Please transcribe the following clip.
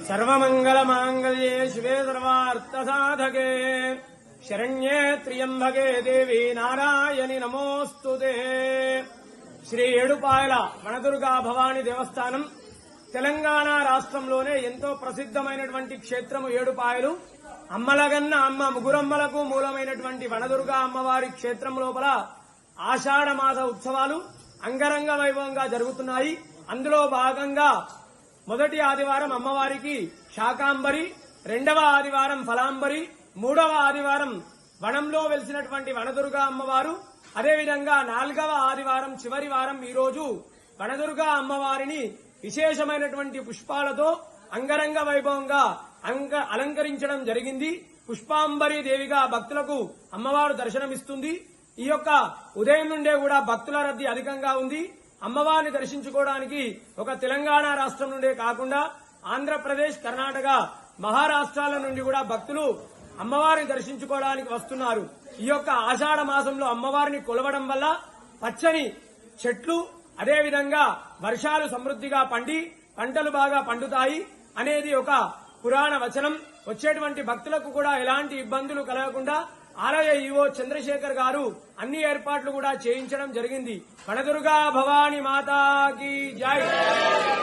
सर्वमंगलमांगल्ये शिवे सर्वार्थसाधके शरण्ये त्र्यंबके देवी नारायणि नमोस्तुते। శ్రీ ఏడుపాయల వనదుర్గా భవాని దేవస్థానం తెలంగాణ రాష్ట్రంలోనే ఎంతో ప్రసిద్ధమైనటువంటి క్షేత్రము ఏడుపాయలు. అమ్మలగన్న అమ్మ ముగురమ్మలకు మూలమైనటువంటి వనదుర్గా అమ్మవారి క్షేత్రం లోపల ఆషాఢ మాస ఉత్సవాలు అంగరంగ వైభవంగా జరుగుతున్నాయి. అందులో భాగంగా మొదటి ఆదివారం అమ్మవారికి శాకాంబరి, రెండవ ఆదివారం ఫలాంబరి, మూడవ ఆదివారం వనంలో వెలిసినటువంటి వనదుర్గా అమ్మవారు, అదేవిధంగా నాలుగవ ఆదివారం చివరి వారం ఈ రోజు వనదుర్గా అమ్మవారిని విశేషమైనటువంటి పుష్పాలతో అంగరంగ వైభవంగా అలంకరించడం జరిగింది. పుష్పాంబరి దేవిగా భక్తులకు అమ్మవారు దర్శనమిస్తుంది. ఈ యొక్క ఉదయం నుండే కూడా భక్తుల రద్దీ అధికంగా ఉంది. అమ్మవారిని దర్శించుకోవడానికి ఒక తెలంగాణ రాష్ట్రం నుండే కాకుండా ఆంధ్రప్రదేశ్, కర్ణాటక, మహారాష్ట్రాల నుండి కూడా భక్తులు అమ్మవారిని దర్శించుకోవడానికి వస్తున్నారు. ఈ యొక్క ఆషాఢ మాసంలో అమ్మవారిని కొలవడం వల్ల పచ్చని చెట్లు, అదేవిధంగా వర్షాలు సమృద్ధిగా పండి పంటలు బాగా పండుతాయి అనేది ఒక పురాణ వచనం. వచ్చేటువంటి భక్తులకు కూడా ఎలాంటి ఇబ్బందులు కలగకుండా ఆలయ ఈవో చంద్రశేఖర్ గారు అన్ని ఏర్పాట్లు కూడా చేయించడం జరిగింది. వనదుర్గా భవాని మాతాకి జై.